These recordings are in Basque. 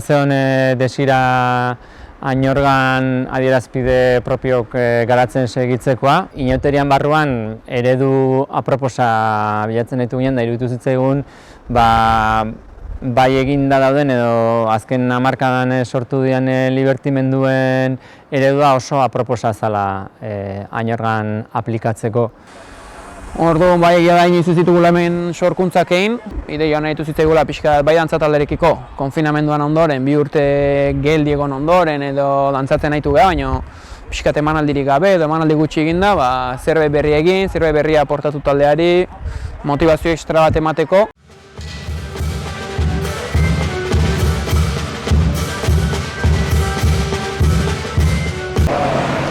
zeon desira Añorgan adierazpide propiok garatzen segitzekoa. Inauterian barruan eredu aproposa bilatzen ditu ginen, da iruditu zitzaigun bai eginda dauden edo azken hamarkadan sortu dian libertimenduen eredua oso aproposa zala Añorgan aplikatzeko. Orduan bai egia da inoiz ditugula hemen sorkuntzak egin, ideia hona ditu zitzaigula pixka bai dantzatalderekiko, konfinamenduan ondoren, 2 urte geldi egon ondoren edo dantzatzen nahitu geha, baina pixkat emanaldirik gabe edo emanaldi gutxi eginda, zerbait berria egin, zerbait berria aportatu taldeari, motivazio ekstra bat emateko.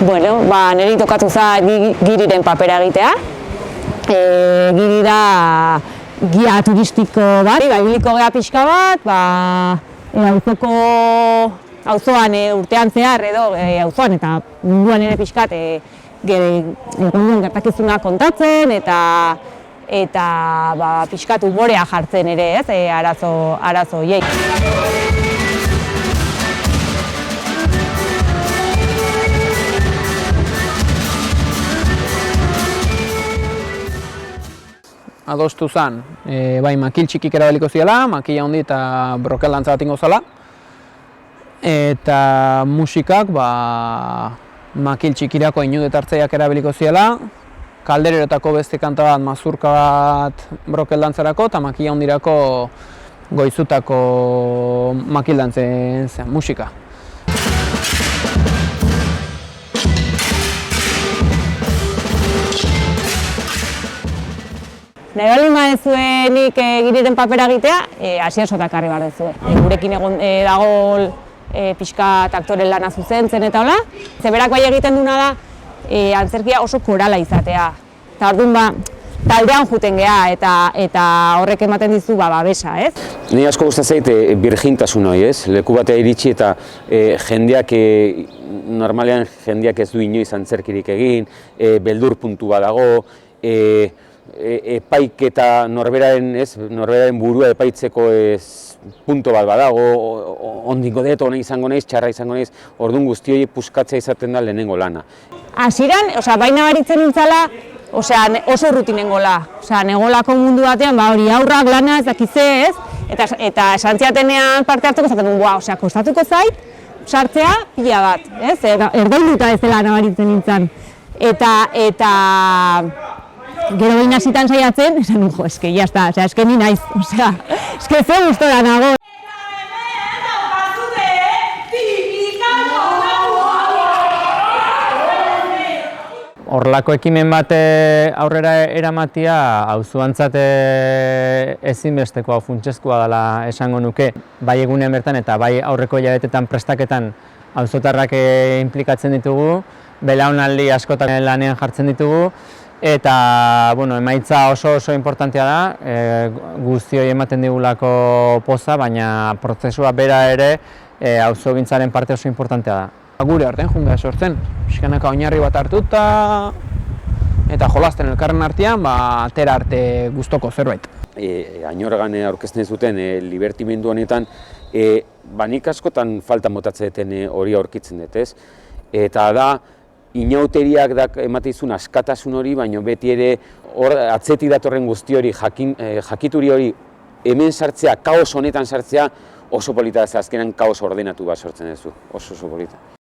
Bueno, niri tokatu za Giriren papera egitea. Giri da gia turistiko bat, ibiliko geha pixka bat, auzoan urtean zehar edo auzoan eta munduan ere pixkat egun gertakizunak kontatzen eta pixkat humorea jartzen ere, arazo horiei. Adostu zen, makil txikik erabiliko ziela, makila handi eta brokel dantza bat ingo zela. Eta musikak makil txikirako inudetartzaiak erabiliko ziela, kaldererotako beste kanta bat, mazurka bat brokel dantzarako, eta makila handirako goizutako makil dantzen musika. Nahi baldin badezuenik Giriren papera egitea, Asier Sotakarri behar dezue. Gurekin egon dago pixkat aktoren lana zuzentzen eta hola. Zeberak bai egiten duna da, antzerkia oso korala izatea. Eta orduan taldean juten geha eta horrek ematen dizu babesa, ez? Ni asko gustatzen zait birjintasun hori, ez? Leku batea iritsi eta jendeak, normalean jendeak ez du inoiz antzerkirik egin, beldur puntu bat dago, epaiketa norberaren burua epaitzeko punto bat badago, ondingo dut, ona izango naiz, txarra izango naiz, orduan guzti hori puskatzea izaten da lehenengo lana. Hasieran, baina baritzen nintzala, oso rutinengola. Negolako mundu batean, hori aurrak lana ez dakize ez, eta santziatenean parte hartuko zaten duen, kostatuko zait, sartzea pila bat, ez? Erdoiluta ez dela nabaritzen nintzen. Eta gero behin hasitan saiatzen, esan jo, eske ya está, eske ni naiz, eske ze gustora nago. Horrelako ekimen bat aurrera eramatia auzoantzat ezinbestekoa, funtsezkoa dela esango nuke. Bai egunean bertan eta bai aurreko hilabetetan prestaketan auzotarrak inplikatzen ditugu, belaunaldi askotan lanean jartzen ditugu, eta emaitza oso importantea da, guztioi ematen digulako poza, baina prozesua bera ere auzogintzaren parte oso importantea da. Gure artean jungea sortzen, pixkanaka oinarri bat hartuta eta jolasten elkarren artean, atera arte gustoko zerbait. Añorgan aurkezten zuten libertimendu honetan, nik askotan falta motatzen duten hori aurkitzen dut, ez? Eta da, inauteriak ematen dizun askatasun hori, baina beti ere atzetik datorren guzti hori, jakituri hori hemen sartzea, kaos honetan sartzea, oso polita da, azkenan kaos ordenatu bat sortzen duzu, oso polita.